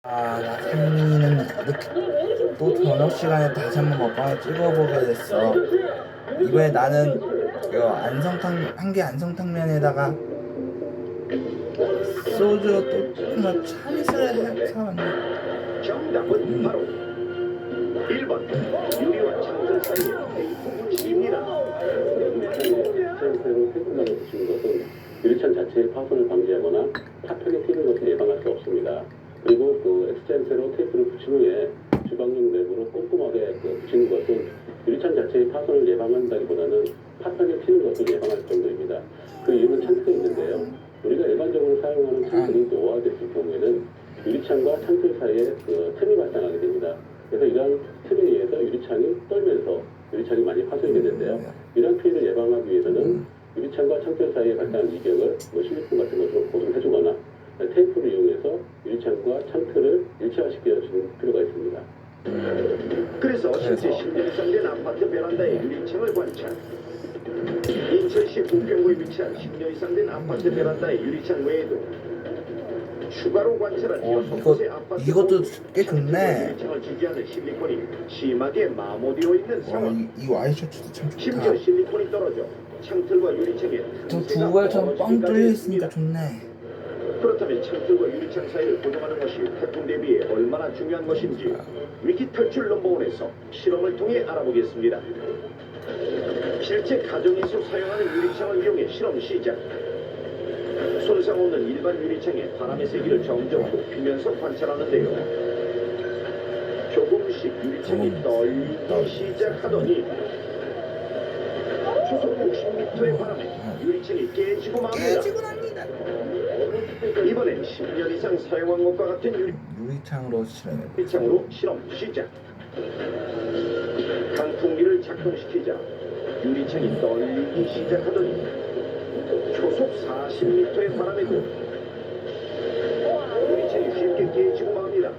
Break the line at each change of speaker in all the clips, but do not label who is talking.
나 상민이는 이렇게 또 저녁 시간에 다시 한번 먹방을 찍어보게 됐어. 이번에 나는 이거 한 개 안성탕면에다가 소주로 또 정말 참이슬을 사왔네.
정답은 바로 1번 유리와 창틀 사이의 부부침입니다.
엑스텐세로 태풍감을 붙이는 것은 유리창 자체의 파손을 방지하거나 파편이 튀는 것을 예방할 수 없습니다. 그리고 그 엑스텐세로 테이프를 붙인 후에 주방용 내부로 꼼꼼하게 붙이는 것은 유리창 자체의 파손을 예방한다기보다는 파편이 튀는 것을 예방할 정도입니다. 그 이유는 창틀에 있는데요. 우리가 일반적으로 사용하는 창틀이 노화됐을 경우에는 유리창과 창틀 사이에 틈이 발생하게 됩니다. 그래서 이러한 틈에 의해서 유리창이 떨면서 유리창이 많이 파손이 되는데요. 이런 피해를 예방하기 위해서는 유리창과 창틀 사이에 발생한 이격을 실리콘 같은 것으로 보존해주거나 테이프를 이용해서 유리창과 창틀을 일체화시켜주는 필요가 있습니다.
그래서 실제 10년 이상 된 아파트 베란다의 유리창을 관찰. 인천시 부평구에 위치한 10년 이상 된 아파트 베란다의 유리창 외에도 추가로 관찰한
이것도 꽤 좋네.
유리창을 지지하는 실리콘이 심하게 마모되어 있는 상황.
이 와이셔츠도 참 좋다.
심지어 실리콘이 떨어져 창틀과 유리창에
두 발처럼 뻥 뚫려 있으니까 좋네.
그렇다면 창틀과 유리창 사이를 고정하는 것이 태풍 대비에 얼마나 중요한 것인지 위키 탈출 넘버원에서 실험을 통해 알아보겠습니다. 실제 가정에서 사용하는 유리창을 이용해 실험 시작. 손상 없는 일반 유리창에 바람의 세기를 점점 높이면서 관찰하는데요. 조금씩 유리창이 떨리기 시작하더니 초속 60m의 바람에 유리창이 깨지고 맙니다. 이번엔 10년 이상 사용한 것과 같은
유리창으로 실험해.
유리창으로 실험 시작. 강풍기를 작동시키자 유리창이 떨리기 시작하더니 초속 40m의 바람에도 유리창이 쉽게 깨지고 맙니다.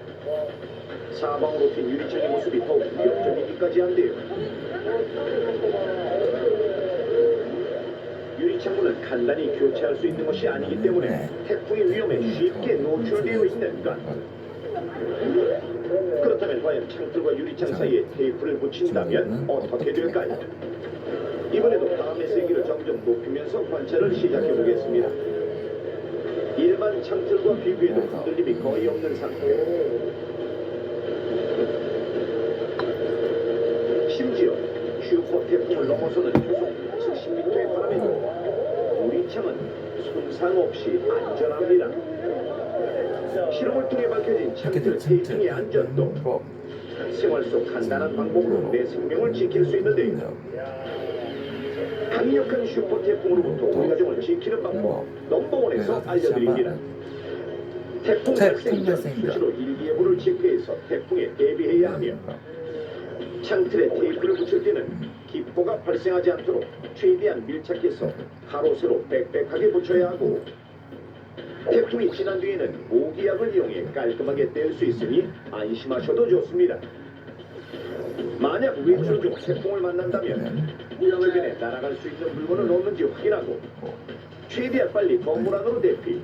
사방으로 튄 유리창의 모습이 더욱 위협적이기까지 한데요. 유리창문은 간단히 교체할 수 있는 것이 아니기 때문에 태풍의 위험에 쉽게 노출되어 있는 것. 그렇다면 과연 창틀과 유리창 사이에 테이프를 붙인다면 어떻게 될까요? 이번에도 바람의 세기를 점점 높이면서 관찰을 시작해 보겠습니다. 일반 창틀과 비교해도 흔들림이 거의 없는 상태. 심지어 슈퍼 태풍을 넘어서는 초속 70m의 바람에도 유리창은 손상 없이 안전합니다. 실험을 통해 밝혀진 창틀 테이핑의 안전도 생활 속 간단한 방법으로 내 생명을 지킬 수 있는데요. 강력한 슈퍼 태풍으로부터 우리 가정을 지키는 방법 넘버원에서 알려드립니다. 태풍 발생 전 수시로 일기예보를 체크해서 태풍에 대비해야 하며 창틀에 테이프를 붙일 때는 기포가 발생하지 않도록 최대한 밀착해서 가로 세로 빽빽하게 붙여야 하고 태풍이 지난 뒤에는 모기약을 이용해 깔끔하게 뗄 수 있으니 안심하셔도 좋습니다. 만약 외출 중 태풍을 만난다면 주변에 날아갈 수 있는 물건은 없는지 확인하고 최대한 빨리 건물 안으로 대피,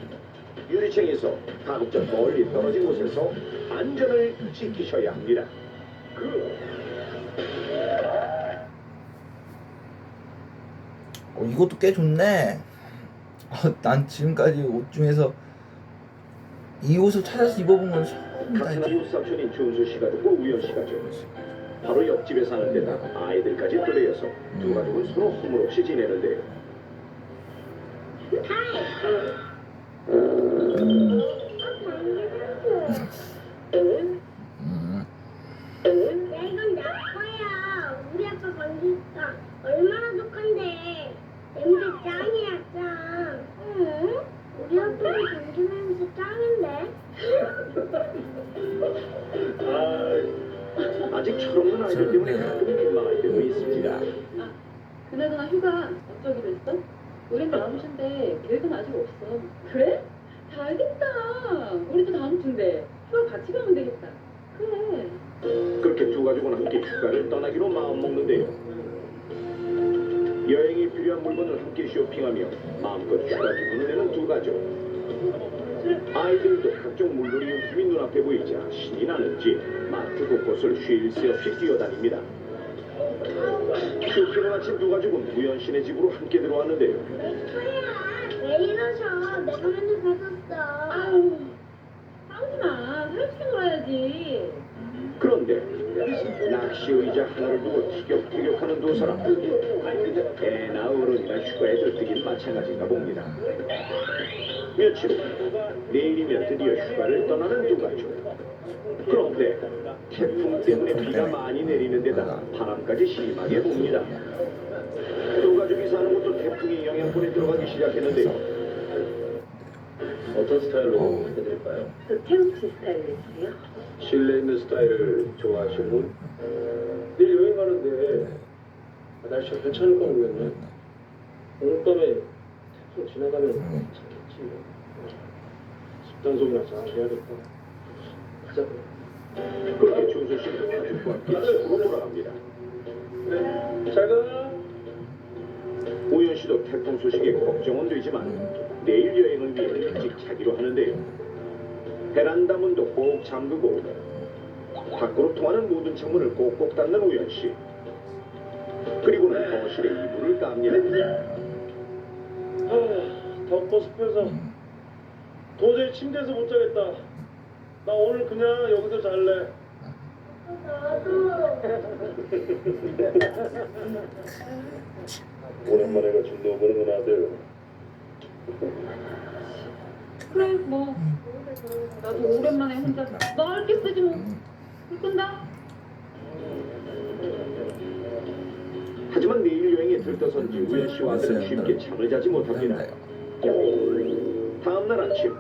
유리창에서 가급적 멀리 떨어진 곳에서 안전을 지키셔야 합니다.
이것도 꽤 좋네. 난 지금까지 옷 중에서 이 옷을 찾아서 입어본 건 처음이다.
같은 이웃 사촌인 준수 씨가 듣고 우연 씨가 죠. 바로 옆집에 사는 데다 아이들까지 또래여서 두 가족은 서로 허물없이 지내는데요.
야, 이건 내 거야. 우리 아빠 건지니까 얼마나 독한데. 냄새 짱이야, 짱. 응? 우리 아빠도 건지 냄새 짱인데.
아직 철없는 아이들 때문에 가끔 민망할 때도 있습니다.
그나저나 휴가 어쩌기로 했어? 우린 다음 주인데 계획은 아직 없어. 그래? 잘겠다. 우리도 다음 주인데 휴가 같이 가면 되겠다. 그래.
그렇게 두 가족은 함께 휴가를 떠나기로 마음먹는데요. 여행이 필요한 물건을 함께 쇼핑하며 마음껏 휴가 기분을 내는 두 가족. 아이들도 각종 물놀이 용품이 눈앞에 보이자 신이 나는지 마트 곳곳을 쉴 새 없이 뛰어다닙니다. 쫓기는 아침 두 가족은 우연 씨네 집으로 함께 들어왔는데요.
왜 이러셔? 내가 먼저 가졌어.
아우, 싸우지 마. 사랑스럽게 놀아야지.
그런데 낚시 의자 하나를 두고 티격태격하는 두 사람. 애나 어른이나 휴가에 들뜨긴 마찬가지인가 봅니다. 며칠 후 내일이면 드디어 휴가를 떠나는 두 가족. 그런데 태풍 때문에 비가 많이 내리는 데다 바람까지 심하게 붑니다. 두 가족이 사는 곳도 태풍의 영향권에 들어가기 시작했는데요.
어떤 스타일로 해드릴까요?
태국식 스타일이세요?
실내 있는 스타일을 좋아하시는 분? 내일 여행 가는데 날씨가 괜찮을까 모르겠네. 오늘 밤에 태풍 지나가면 괜찮겠지. 집단속이나 잘 해야겠다. 가자.
그렇게 준수 씨는 가족과 함께 집으로 돌아갑니다.
잘 가.
우연 씨도 태풍 소식에 걱정은 되지만 내일 여행을 위해 일찍 자기로 하는데요. 베란다 문도 꼭 잠그고 밖으로 통하는 모든 창문을 꼭꼭 닫는 우연 씨. 그리고는 거실에 이불을 깝니다.
덥고 습해서 도저히 침대에서 못 자겠다. 나 오늘 그냥 여기서 잘래. 오랜만에 같이 넣어보는 아들.
그래, 뭐. 나도 오랜만에 혼자 넓게 쓰지 뭐. 불 끈다.
하지만 내일 여행에 들떠선지 우연 씨와 아들은 쉽게 잠을 자지 못합니다. 다음 날 아침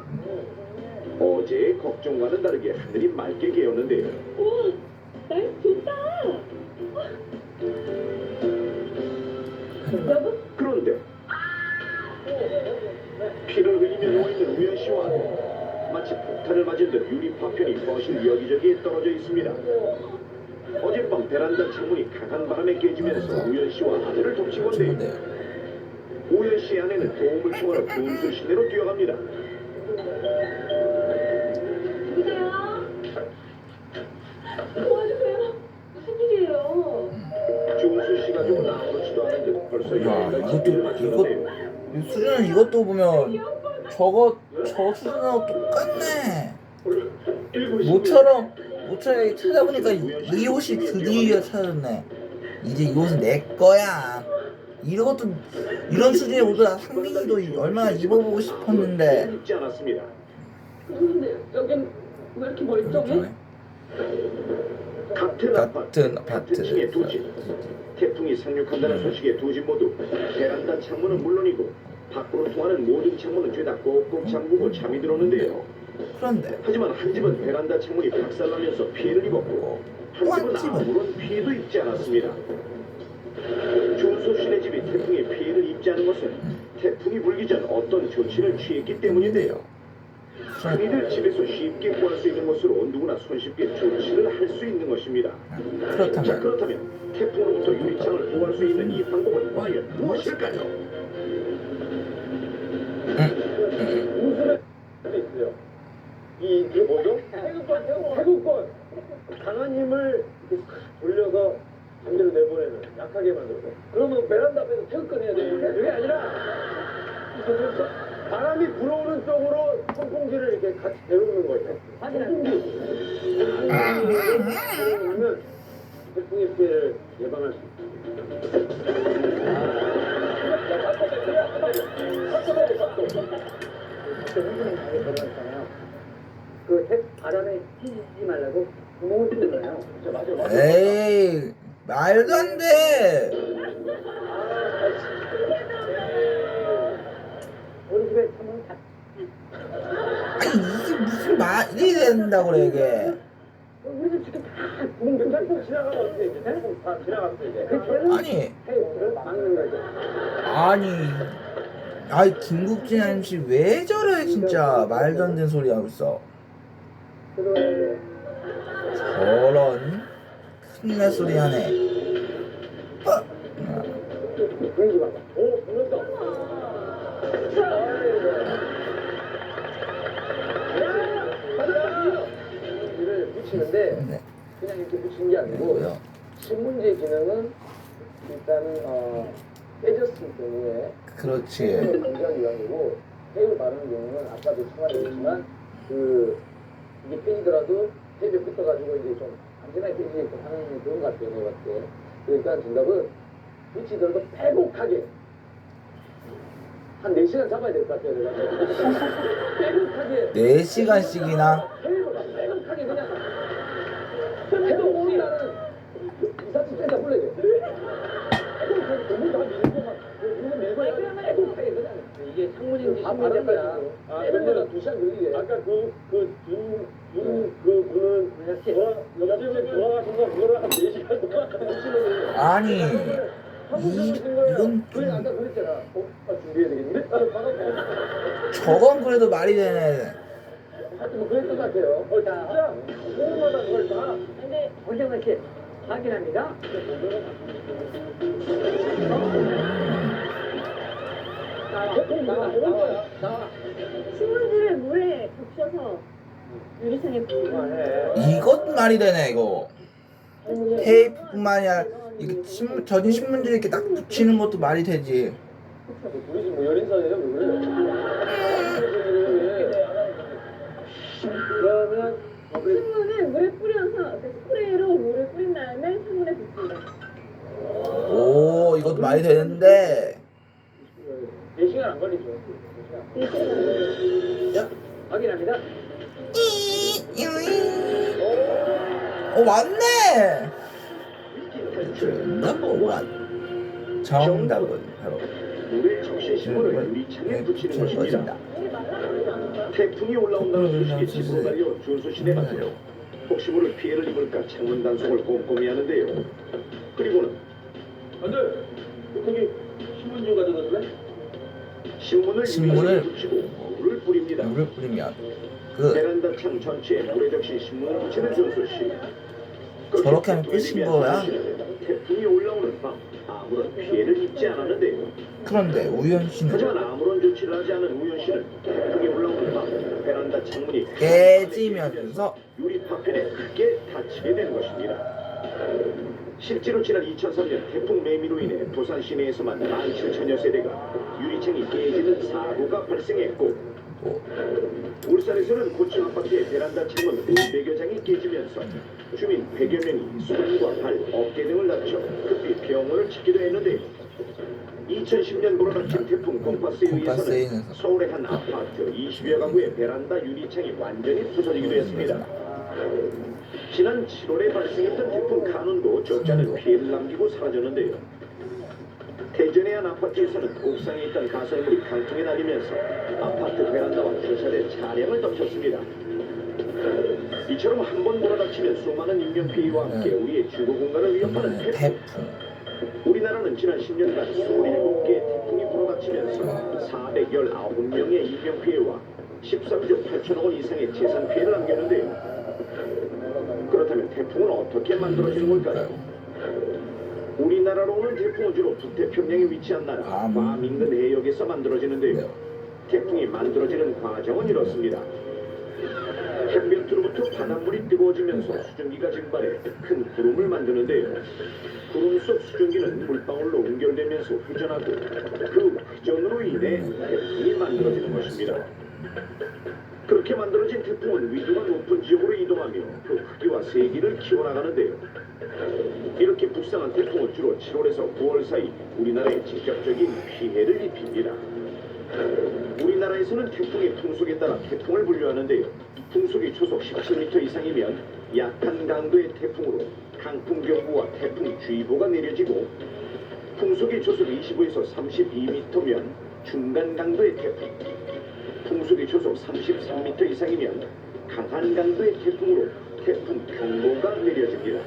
어제의 걱정과는 다르게 하늘이 맑게 개었는데요.
우와, 날 좋다. 여보?
그런데 피를 흘리며 누워있는 우연 씨와 아들. 마치 폭탄을 맞은 듯 유리 파편이 거실 여기저기에 떨어져 있습니다. 어젯밤 베란다 창문이 강한 바람에 깨지면서 우연 씨와 아들을 덮친 건데요. 우연 씨의 아내는 도움을 청하러 준수 시내로 뛰어갑니다.
누구세요? 도와주세요. 무슨 일이에요?
준수 씨 가족은 아무렇지도 않은 듯 벌써
야,
여기까지 집을 마쳤는데요.
수준은 이것도 보면 저 수준하고 똑같네. 모처럼 찾아보니까 이 옷이 드디어 찾았네. 이제 이 옷은 내 거야. 이런 수준의 옷을 상민이도 얼마나 입어보고 싶었는데.
입지 않았습니다.
근데 여긴 왜 이렇게 멀쩡해?
같은 아파트 층의 두 집. 태풍이 상륙한다는 소식에 두 집 모두 베란다 창문은 물론이고 밖으로 통하는 모든 창문은 죄다 꼭꼭 잠그고 잠이 들었는데요.
그런데
하지만 한 집은 베란다 창문이 박살나면서 피해를 입었고 한 집은 아무런 피해도 입지 않았습니다. 준수 씨네 집이 태풍의 피해를 입지 않은 것은 태풍이 불기 전 어떤 조치를 취했기 때문인데요. 흔히들 집에서 쉽게 구할 수 있는 것으로 누구나 손쉽게 조치를 할 수 있는 것입니다. 자, 그렇다면 태풍으로부터 유리창을 보호할 수 있는 이 방법은 과연 무엇일까요?
무슨 있어요? 이게 뭐죠? 태국권. 강한 힘을 이렇게 싹 돌려서 반대로 내보내는 약하게 만들어서. 그러면 베란다 앞에서 태국권 해야 돼. 그게 아니라 바람이 불어오는 쪽으로 선풍기를 이렇게 같이 데우는 거예요. 선풍기. 그러면 태풍의 피해를 예방할 수 있어요. 그 바람에 튀지 말라고 구멍을 뚫는 거예요. 맞아.
에이 말도 안 돼.
우리 집에 창문 다
아니 이게 무슨 말이 된다고 그래 이게.
우리 집 지금 다 구멍 태풍 지나가면 어떻게 이제 태풍 다 지나갔어 이제.
아니
태풍을 막는 거죠.
아니 김국진 아저씨 왜 저래 진짜 말도 안 되는 소리 하고 있어. 저런 큰일 날 소리 하네.
보이지 마. 오, 보낸다.
붙이는데
네.
그냥 이렇게 붙이는 게 아니고
그리고요.
신문지의 기능은 일단은 깨졌을 경우에
그렇지.
테이프를 방지하기 위함이고 테이프 바르는 경우는 아까도 참아드렸지만 이게 깨지더라도 테이프에 붙어가지고 이제 좀 안전하게 깨지게끔 하는 그런 것 같아요. 내가 봤을 때. 그러니까 정답은 붙이더라도 빼곡하게 한 4시간 잡아야 될 것 같아요. 내가. 빼곡하게
4시간씩이나
테이프가 빼곡하게 그냥 해도 오리라는 이사치 뺀다 불러야 돼. 빼곡하게 너무 다 밀고 막 이거 밀고 빼곡하게 그냥
이게 창문인지
다 바른 거야. 빼곡하게 2시간 걸리게.
아까 그 문은 옆집에 돌아가신 거 그거를 한 4시간 동안
아니 이건
그래 아까
좀
그랬잖아. 준비해야 되겠는데?
저건 그래도 말이 되네.
하여튼 뭐 그랬던 것 같아요. 자, 오늘마다 그걸 다
근데
보정을 이렇게 확인합니다. 나와.
신문지를 물에 적셔서 유리창에 붙이고
이것 말이 되네 이거. 테이프뿐만 아니라 이게 전신 신문지 이렇게 딱 붙이는 것도 말이 되지.
우리 집 뭐 열인사예요? 왜 그래? 그러면
신문을 물에 뿌려서 스프레이로 물을 뿌린 다음에 창문에 붙입니다.
오 이것도 말이 되는데
4시간 안 걸리죠. 자, 확인합니다.
맞네. 넘버원. 정답은 바로
물에 적신 신문을 유리창에 붙이는 것입니다. 태풍이 올라온다는 소식에 집으로 달려 준수 씨네 갔죠. 혹시 모를 피해를 입을까 창문 단속을 꼼꼼히 하는데요. 그리고는
안돼 거기 신문 좀 가져다 줄래?
신문을
신문을
유리창에 붙이고 물을 뿌립니다.
물을 뿌리면 그
베란다 창 전체에 물에 적신 신문을 붙이는 준수 씨.
저렇게 하면 끝인 거야?
태풍이 올라오는 밤 아무런 피해를 입지 않았는데요.
그런데 우연 씨는
하지만 아무런 조치를 하지 않은 우연 씨는 태풍이 올라오는 밤 베란다 창문이
깨지면서
유리 파편에 크게 다치게 된 것입니다. 실제로 지난 2003년 태풍 매미로 인해 부산 시내에서만 17,000여 세대가 유리창이 깨지는 사고가 발생했고
또
울산에서는 고층 아파트의 베란다 창문 500여 장이 깨지면서 주민 100여 명이 손과 발, 어깨 등을 다쳐 급히 병원을 찾기도 했는데 2010년 불어닥친 태풍 곰파스에 의해서는
인해서
서울의 한 아파트 20여 가구의 베란다 유리창이 완전히 부서지기도 했습니다. 지난 7월에 발생했던 태풍 카눈도 적지 않은 피해를 남기고 사라졌는데요. 대전의 한 아파트에서는 옥상에 있던 가설물이 강풍에 날리면서 아파트 베란다와 주차된 차량을 덮쳤습니다. 이처럼 한 번 몰아닥치면 수많은 인명피해와 함께 우리의 주거 공간을 위협하는 태풍.
태풍
우리나라는 지난 10년간 27개의 태풍이 불어닥치면서 419명의 인명피해와 13조 8천억 원 이상의 재산 피해를 남겼는데요. 그렇다면 태풍은 어떻게 만들어지는 걸까요? 우리나라로 오는 태풍은 주로 북태평양에 위치한 나라 괌 인근 해역에서 만들어지는데요. 태풍이 만들어지는 과정은 이렇습니다. 햇볕으로부터 바닷물이 뜨거워지면서 수증기가 증발해 큰 구름을 만드는데요. 구름 속 수증기는 물방울로 응결되면서 회전하고 그 회전으로 인해 태풍이 만들어지는 것입니다. 그렇게 만들어진 태풍은 위도가 높은 지역으로 이동하며 그 크기와 세기를 키워나가는데요. 이렇게 북상한 태풍은 주로 7월에서 9월 사이 우리나라에 직접적인 피해를 입힙니다. 우리나라에서는 태풍의 풍속에 따라 태풍을 분류하는데요. 풍속이 초속 17m 이상이면 약한 강도의 태풍으로 강풍경보와 태풍주의보가 내려지고 풍속이 초속 25에서 32m면 중간 강도의 태풍, 풍속이 초속 33m 이상이면 강한 강도의 태풍으로 태풍 경보가 내려집니다.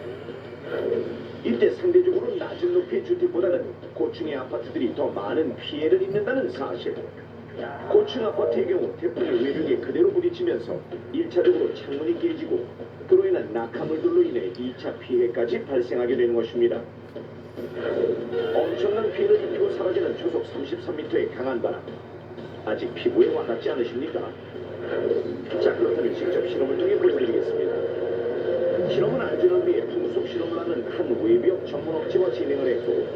이때 상대적으로 낮은 높이의 주택보다는 고층의 아파트들이 더 많은 피해를 입는다는 사실. 고층 아파트의 경우 태풍의 외벽에 그대로 부딪히면서 1차적으로 창문이 깨지고 그로 인한 낙하물들로 인해 2차 피해까지 발생하게 되는 것입니다. 엄청난 피해를 입히고 사라지는 초속 33m의 강한 바람. 아직 피부에 와닿지 않으십니까? 자, 그렇다면 직접 실험을 통해 보여드리겠습니다. 실험은 안전을 위해 풍속 실험을 하는 한 외벽 전문 업체와 진행을 했고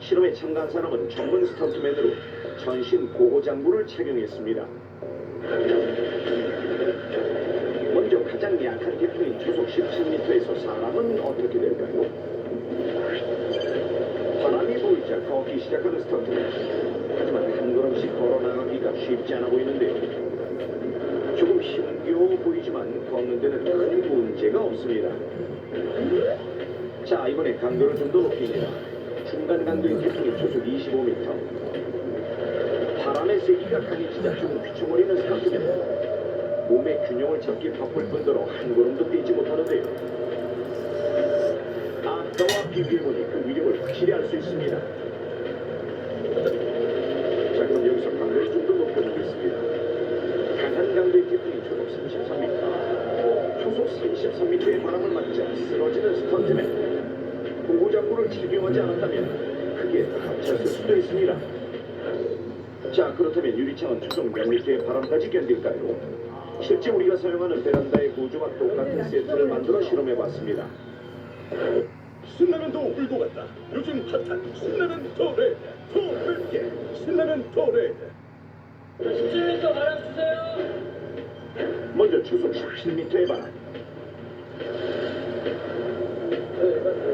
실험에 참가한 사람은 전문 스턴트맨으로 전신 보호 장구를 착용했습니다. 먼저 가장 약한 태풍인 초속 17m에서 사람은 어떻게 될까요? 바람이 불자 걷기 시작하는 스턴트맨. 하지만 한 걸음씩 걸어 나가기가 쉽지 않아 보이는데요. 조금 힘겨워 보이지만 걷는 데는 큰 문제가 없습니다. 자, 이번에 강도를 좀 더 높입니다. 중간 강도의 태풍이 초속 25m. 바람의 세기가 강해지자 좀 휘청거리는 스턴트맨. 몸의 균형을 잡기 바쁠 뿐더러 한 걸음도 뛰지 못하는데요. 아까와 비교해보니 그 위력을 확실히 알 수 있습니다. 자, 그럼 여기서 강도를 좀 더 높여보겠습니다. 강한 강도의 태풍이 초속 33m. 초속 33m의 바람을 맞자 쓰러지는 스턴트맨. 보호장구를 착용하지 않았다면 크게 다쳤을 수도 있습니다. 자, 그렇다면 유리창은 초속 몇 미터의 바람까지 견딜까요? 실제 우리가 사용하는 베란다의 구조와 똑같은 세트를 만들어 실험해봤습니다.
신나는 더 울고 갔다. 요즘 핫한 신나는 더 레드. 더 붉게 신나는 더 레드.
17m 바람 주세요.
먼저 초속 17m의 바람.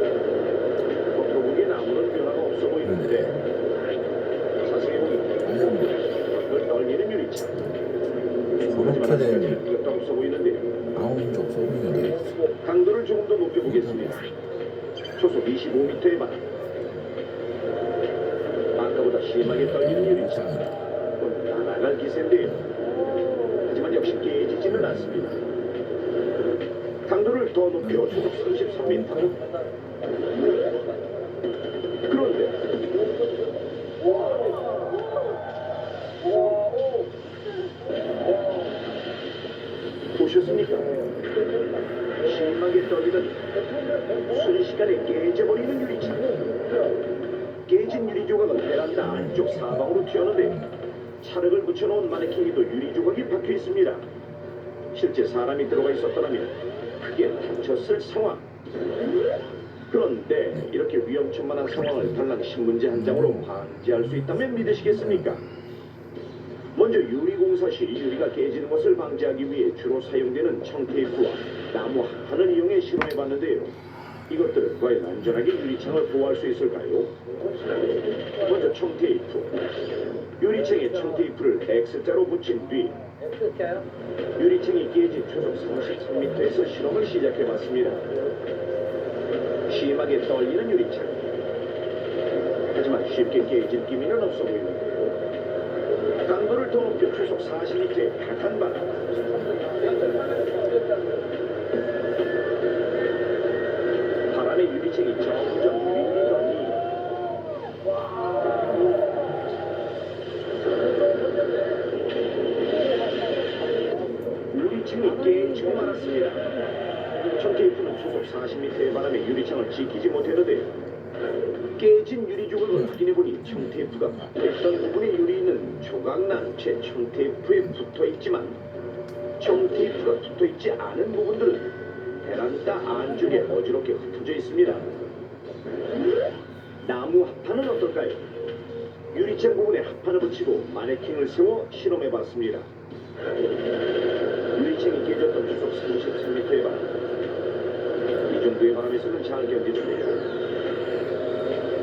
겉으로 보기엔 아무런 변화가 없어 보이는데 자세히 보니 그 널리는 유리창.
저렇게 되면
이것도 없어 보이는데요.
아무 게 없어 보이는데.
강도를 조금 더 높여보겠습니다. 초속 25m의 바람. 아까보다 심하게 떨리는 유리창. 날아갈 기세인데요. 하지만 역시 깨지지는 않습니다. 강도를 더 높여 초속 33m. 그런데 보셨습니까? 심하게 떨리는 순식간에 깨져버리는 유리창. 깨진 유리 조각은 베란다 안쪽 사방으로 튀어나오는데 찰흙을 붙여놓은 마네킹에도 유리 조각이 박혀 있습니다. 실제 사람이 들어가 있었더라면 크게 다쳤을 상황. 그런데 이렇게 위험천만한 상황을 단랑 신문지 한 장으로 방지할 수 있다면 믿으시겠습니까? 먼저 유리공사 시 유리가 깨지는 것을 방지하기 위해 주로 사용되는 청테이프와 나무 합판을 이용해 실험해봤는데요. 이것들은 과연 안전하게 유리창을 보호할 수 있을까요? 먼저 청테이프. 유리창에 청테이프를 X자로 붙인 뒤
X자요?
유리창이 깨진 초속 33m에서 실험을 시작해봤습니다. 심하게 떨리는 유리창. 하지만 쉽게 깨질 기미는 없어 보이는데요. 강도를 더 높여 초속 40m의 강한 바람. 바람의 유리창이 점점 밀리더니 유리창이 깨지고 말았습니다. 청테이프는 초속 40m의 바람에 유리창을 지키지 못했는데 깨진 유리 조각을 확인해보니 청테이프가 붙어있던 부분의 유리는 조각난 채 청테이프에 붙어있지만 청테이프가 붙어있지 않은 부분들은 베란다 안쪽에 어지럽게 흩어져 있습니다. 나무 합판은 어떨까요? 유리창 부분에 합판을 붙이고 마네킹을 세워 실험해봤습니다. 유리창이 깨졌던 초속 33m의 바람. 이 정도의 바람에서는 잘 견디는데요.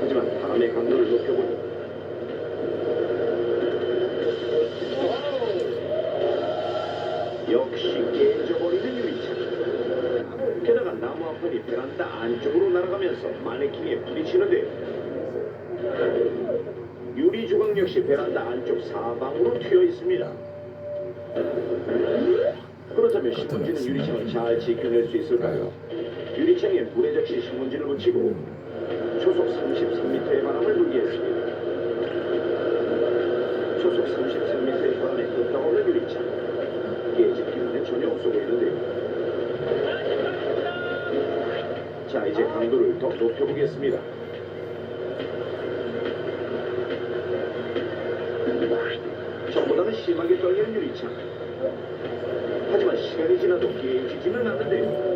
하지만 바람의 강도를 높여보니 역시 깨져버리는 유리창. 게다가 나무 합판이 베란다 안쪽으로 날아가면서 마네킹에 부딪히는데요. 유리 조각 역시 베란다 안쪽 사방으로 튀어 있습니다. 그렇다면 신문지는 유리창을 잘 지켜낼 수 있을까요? 유리창에 물에 적신 신문지를 붙이고 초속 33m의 바람을 불게 했습니다. 초속 33m의 바람에 끄떡없는 유리창. 깨질 기운은 전혀 없어 보이는데요. 자, 이제 강도를 더 높여보겠습니다. 전보다는 심하게 떨리는 유리창. 하지만 시간이 지나도 깨지지는 않는데요.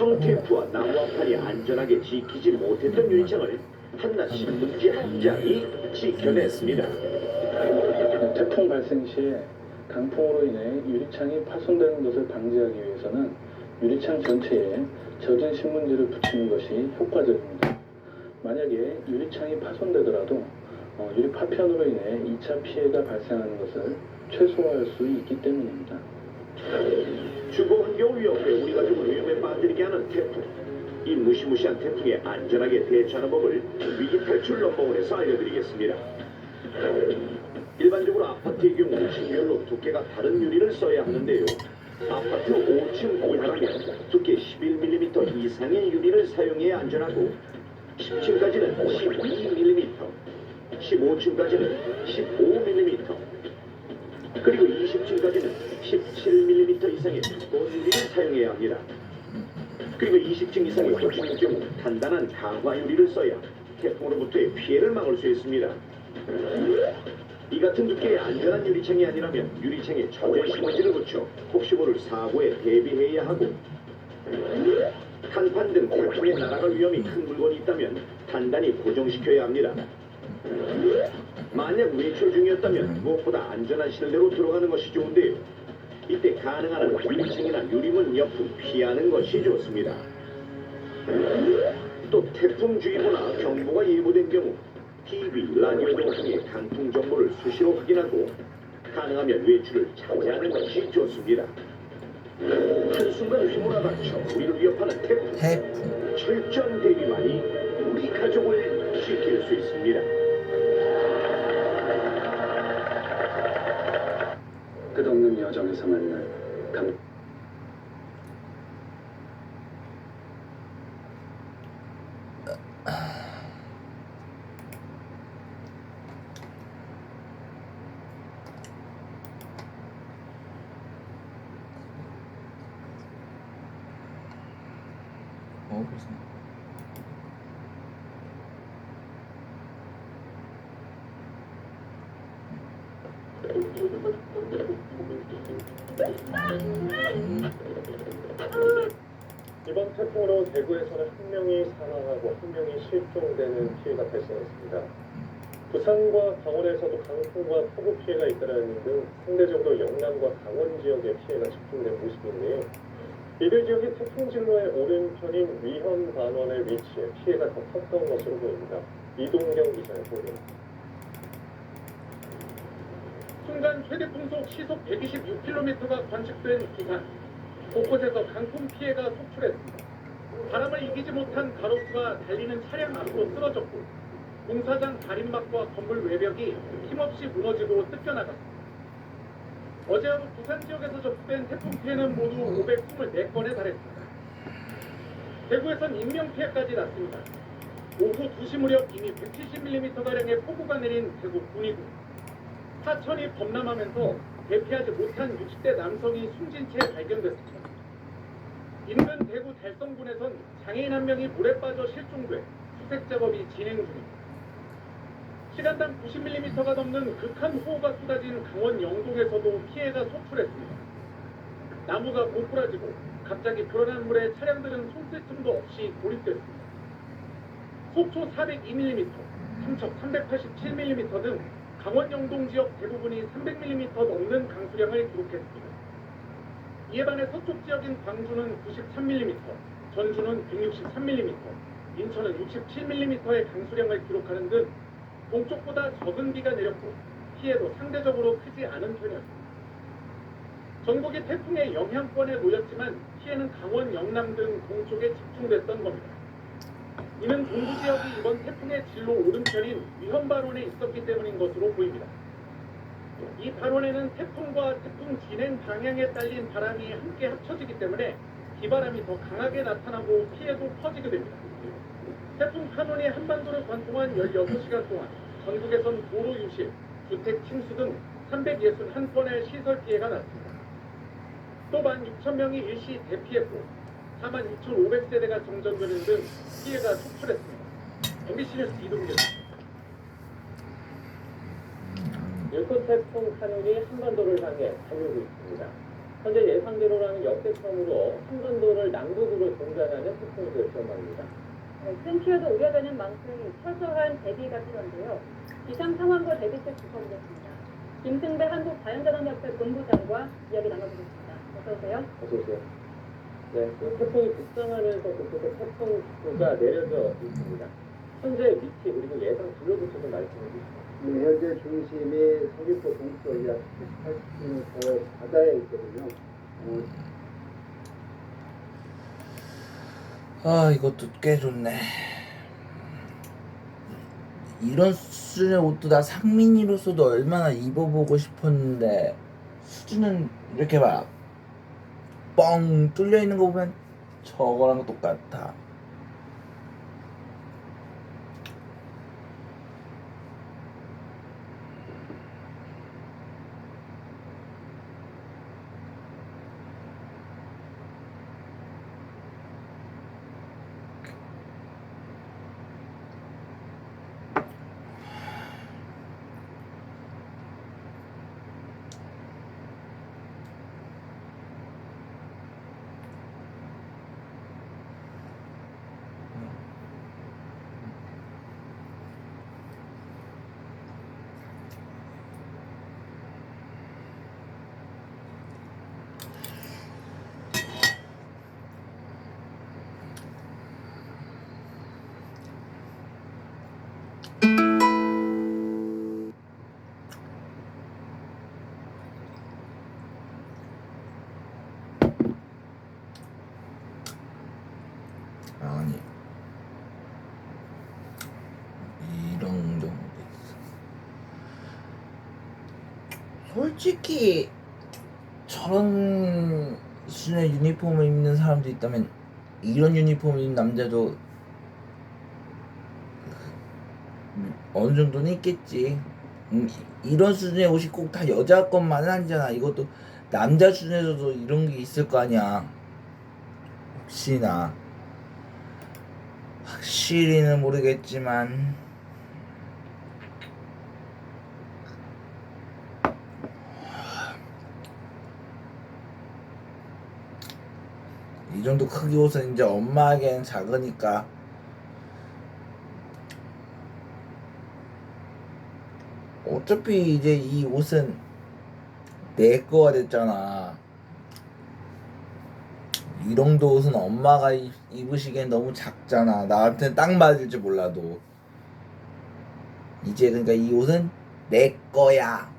청테이프와 나무화판이 안전하게 지키지 못했던 유리창을 한낱 신문지 한 장이 지켜냈습니다.
태풍 발생 시에 강풍으로 인해 유리창이 파손되는 것을 방지하기 위해서는 유리창 전체에 젖은 신문지를 붙이는 것이 효과적입니다. 만약에 유리창이 파손되더라도 유리 파편으로 인해 2차 피해가 발생하는 것을 최소화할 수 있기 때문입니다.
주거 환경 위협에 우리 가족을 위험에 빠뜨리게 하는 태풍. 이 무시무시한 태풍에 안전하게 대처하는 법을 위기 탈출 넘버원에서 알려드리겠습니다. 일반적으로 아파트의 경우 층별로 두께가 다른 유리를 써야 하는데요. 아파트 5층 이하라면 두께 11mm 이상의 유리를 사용해야 안전하고 10층까지는 12mm, 15층까지는 15mm, 그리고 20층까지는 17mm 이상의 두꺼운 유리를 사용해야 합니다. 그리고 20층 이상의 고층의 경우 단단한 강화 유리를 써야 태풍으로부터의 피해를 막을 수 있습니다. 이 같은 두께의 안전한 유리창이 아니라면 유리창에 젖은 신문지를 붙여 혹시 모를 사고에 대비해야 하고, 간판 등 태풍에 날아갈 위험이 큰 물건이 있다면 단단히 고정시켜야 합니다. 만약 외출 중이었다면 무엇보다 안전한 실내로 들어가는 것이 좋은데요. 이때 가능한 한 유리창이나 유리문 옆은 피하는 것이 좋습니다. 또 태풍주의보나 경보가 예보된 경우 TV, 라디오 등 등의 강풍 정보를 수시로 확인하고 가능하면 외출을 자제하는 것이 좋습니다. 한순간 휘몰아닥쳐 우리를 위협하는 태풍. 철저한 대비만이 우리 가족을 지킬 수 있습니다.
끝없는 여정에서 만날
벌써.
이번 태풍으로 대구에서는 한 명이 사망하고 한 명이 실종되는 피해가 발생했습니다. 부산과 강원에서도 강풍과 폭우 피해가 잇따르는 등 상대적으로 영남과 강원 지역에 피해가 집중된 모습인데요. 이들 지역이 태풍 진로의 오른편인 위현 반원의 위치에 피해가 더 컸던 것으로 보입니다. 이동경 기자의 보도입니다. 순간 최대 풍속 시속 126km가 관측된 부산. 곳곳에서 강풍 피해가 속출했습니다. 바람을 이기지 못한 가로수가 달리는 차량 앞으로 쓰러졌고 공사장 가림막과 건물 외벽이 힘없이 무너지고 뜯겨나갔습니다. 어제 하루 부산 지역에서 접수된 태풍 피해는 모두 524건에 달했습니다. 대구에선 인명피해까지 났습니다. 오후 2시 무렵 이미 170mm가량의 폭우가 내린 대구 군위군. 하천이 범람하면서 대피하지 못한 60대 남성이 숨진 채 발견됐습니다. 인근 대구 달성군에선 장애인 한 명이 물에 빠져 실종돼 수색 작업이 진행 중입니다. 시간당 90mm가 넘는 극한 호우가 쏟아진 강원 영동에서도 피해가 속출했습니다. 나무가 고꾸라지고 갑자기 불어난 물에 차량들은 손쓸 틈도 없이 고립됐습니다. 속초 402mm, 삼척 387mm 등 강원 영동 지역 대부분이 300mm 넘는 강수량을 기록했습니다. 이에 반해 서쪽 지역인 광주는 93mm, 전주는 163mm, 인천은 67mm의 강수량을 기록하는 등 동쪽보다 적은 비가 내렸고 피해도 상대적으로 크지 않은 편이었습니다. 전국이 태풍의 영향권에 놓였지만 피해는 강원, 영남 등 동쪽에 집중됐던 겁니다. 이는 동부 지역이 이번 태풍의 진로 오른편인 위험 발원에 있었기 때문인 것으로 보입니다. 이 발원에는 태풍과 태풍 진행 방향에 딸린 바람이 함께 합쳐지기 때문에 비바람이 더 강하게 나타나고 피해도 커지게 됩니다. 태풍 파논이 한반도를 관통한 16시간 동안 전국에선 도로 유실, 주택 침수 등 361건의 시설 피해가 났습니다. 또 16,000명이 일시 대피했고 46,500세대가 정전되는 등 피해가 속출했습니다. MBC 뉴스 이동규입니다. 일본 태풍 파논이 한반도를 향해 달리고 있습니다.
현재 예상대로라면 역대 처음으로 한반도를 남북으로 종단하는 태풍이 될 전망입니다.
센티어도 우려되는 만큼 철저한 대비가 필요한데요. 기상상황과 대비책 주셔보겠습니다. 김승배 한국자연재난협회 본부장과 이야기 나눠보겠습니다. 어서 오세요.
어서 오세요. 네, 그 태풍이 북상하면서 그쪽에 태풍주가 내려져 있습니다. 현재 위치 그리고 예상 진로부터 좀 말씀해 주시죠.
현재 중심이 서귀포 동쪽 약 80km 바다에 있거든요.
아, 이것도 꽤 좋네. 이런 수준의 옷도 나 상민이로서도 얼마나 입어보고 싶었는데 수준은 이렇게 막 뻥 뚫려 있는 거 보면 저거랑 똑같아. 아니 이런 경우도 있어. 솔직히 저런 수준의 유니폼을 입는 사람도 있다면 이런 유니폼을 입는 남자도 어느 정도는 있겠지. 이런 수준의 옷이 꼭 다 여자 것만은 아니잖아. 이것도 남자 수준에서도 이런 게 있을 거 아니야. 혹시나 확실히는 모르겠지만 이 정도 크기 옷은 이제 엄마에겐 작으니까 어차피 이제 이 옷은 내 거가 됐잖아. 이 정도 옷은 엄마가 입으시기엔 너무 작잖아. 나한테는 딱 맞을지 몰라도 이제 그러니까 이 옷은 내 거야.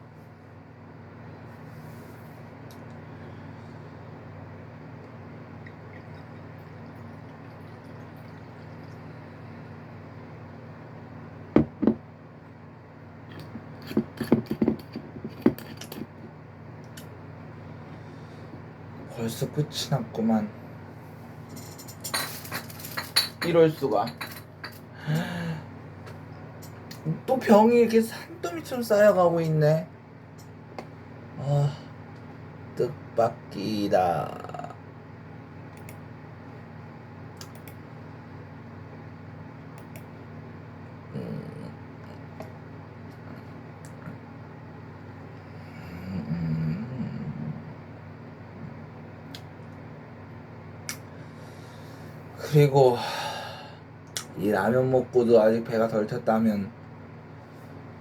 벌써 끝이 났구만. 이럴 수가. 또 병이 이렇게 산더미처럼 쌓여가고 있네. 아, 뜻밖이다. 그리고 이 라면 먹고도 아직 배가 덜 찼다면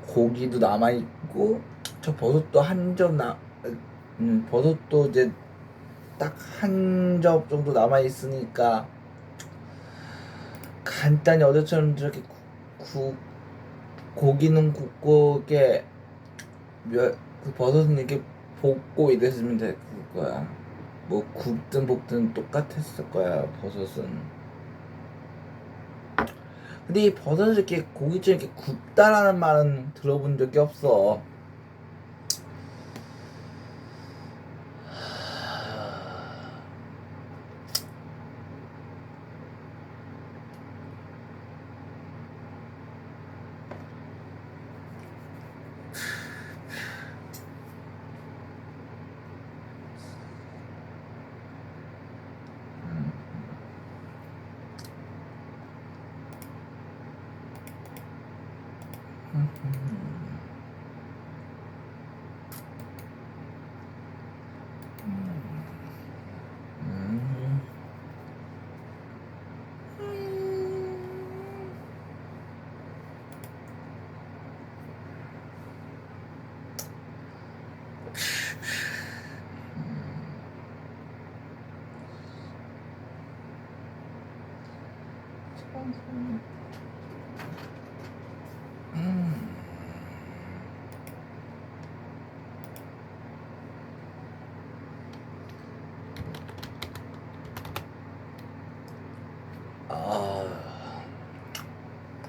고기도 남아있고 저 버섯도 한 점 버섯도 이제 딱 한 점 정도 남아있으니까 간단히 어제처럼 저렇게 고기는 굽고 이렇게 그 버섯은 이렇게 볶고 이랬으면 될 거야. 뭐 굽든 볶든 똑같았을 거야. 버섯은. 근데 이 버섯을 이렇게 고기처럼 이렇게 굽다라는 말은 들어본 적이 없어.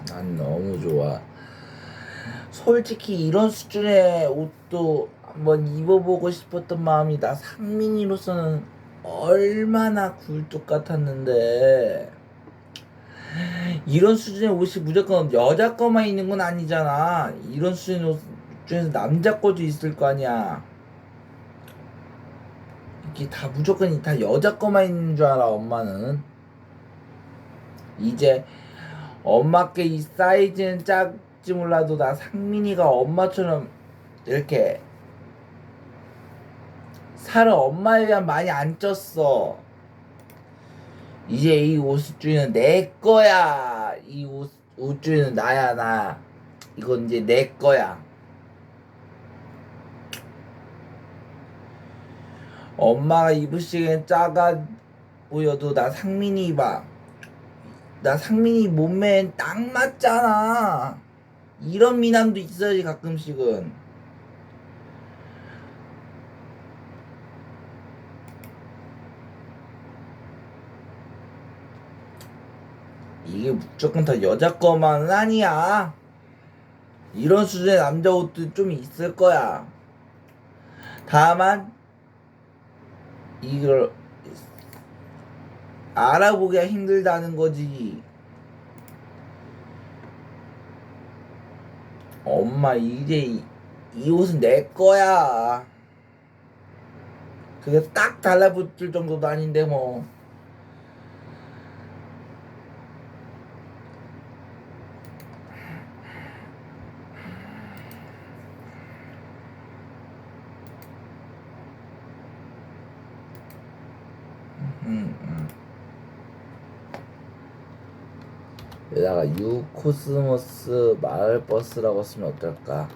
난 너무 좋아. 솔직히 이런 수준의 옷도 한번 입어보고 싶었던 마음이 나 상민이로서는 얼마나 굴뚝 같았는데, 이런 수준의 옷이 무조건 여자 거만 있는 건 아니잖아. 이런 수준의 옷 중에서 남자 거도 있을 거 아니야. 이게 다 무조건 다 여자 거만 있는 줄 알아. 엄마는 이제 엄마께 이 사이즈는 작지 몰라도 나 상민이가 엄마처럼 이렇게 살을 엄마에 비하면 많이 안 쪘어. 이제 이 옷주인은 내 거야. 이 옷주인은 나야. 나 이건 이제 내 거야. 엄마가 입으시기엔 작아 보여도 나 상민이 봐. 나 상민이 몸매엔 딱 맞잖아. 이런 미남도 있어야지 가끔씩은. 이게 무조건 다 여자 거만은 아니야. 이런 수준의 남자 옷도 좀 있을 거야. 다만 이걸 알아보기가 힘들다는 거지. 엄마 이제 이 옷은 내 거야. 그게 딱 달라붙을 정도도 아닌데 뭐. 여기다가 유코스모스 마을버스라고 쓰면 어떨까?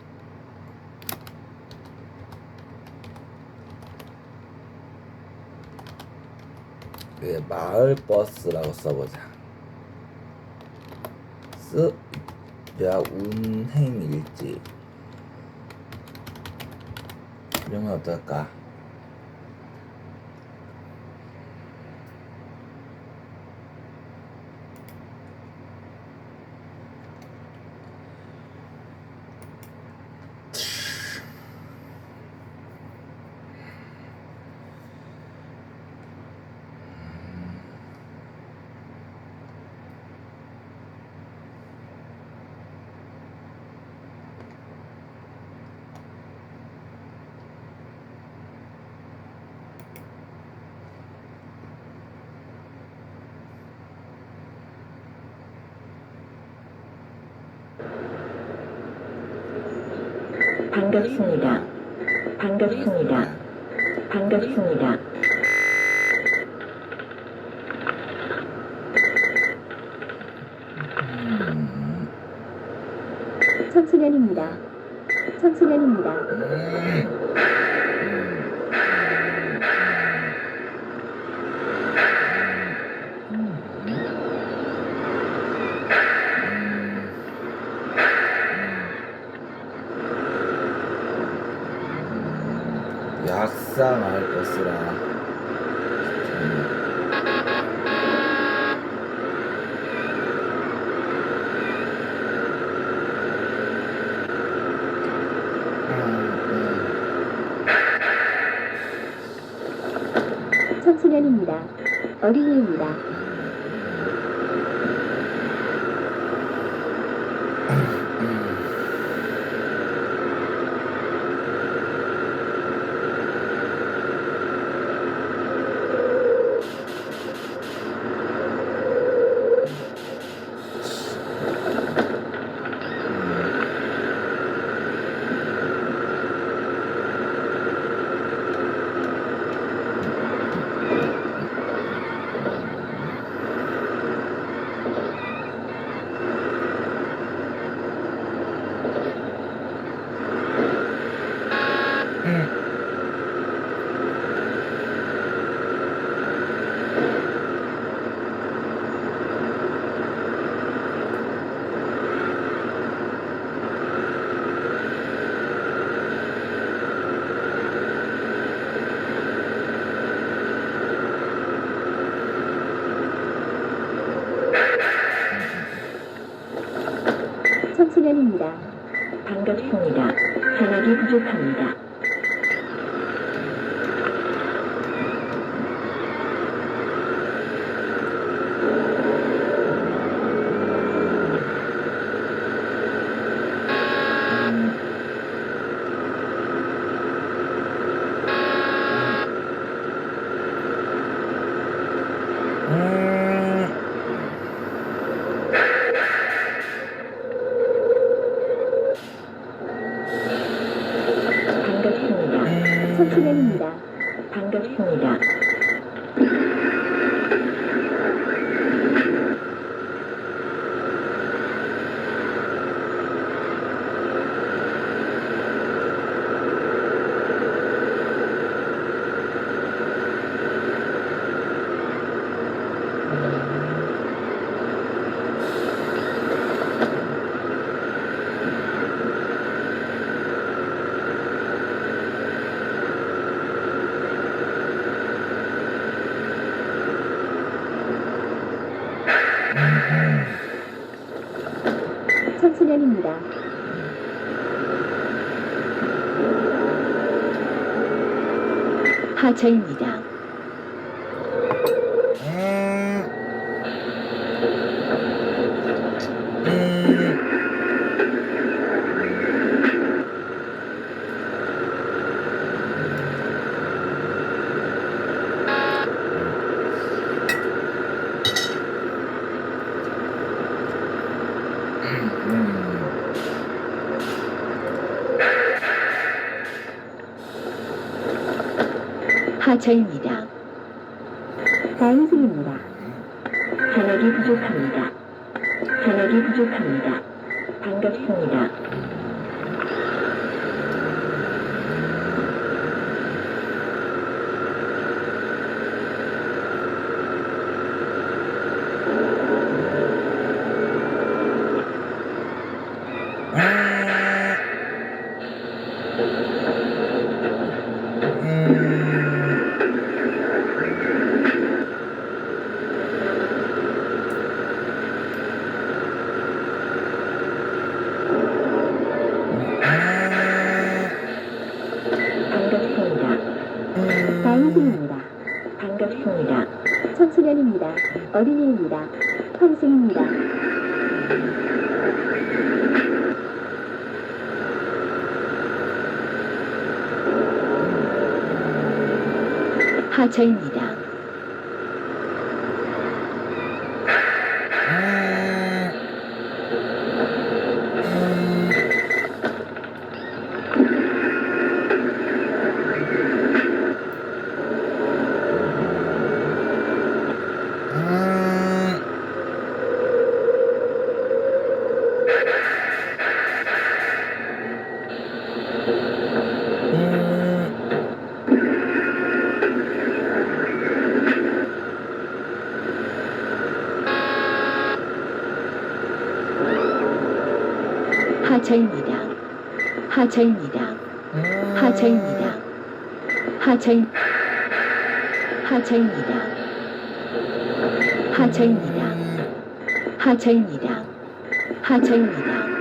마을버스라고 써보자. 야 운행일지 이러면 어떨까?
반갑습니다. 반갑습니다. 반갑습니다. 청소년입니다. 청소년입니다.
약사 마을버스라.
청소년입니다. 어린이입니다. 청소년입니다. 반갑습니다. 산악이 부족합니다. 반갑습니다. 청소년입니다. 반갑습니다. 청소년입니다. 하차입니다. 하차입니다. 다인승입니다. 산악이 부족합니다. 산악이 부족합니다. 반갑습니다. 다인승입니다. 반갑습니다. 청소년입니다. 어린이입니다. 평생입니다. 하차입니다. 하차입니다. 하차입니다. 하차입니다. 하차입니다. 하차입니다. 하차입니다. 하차입니다.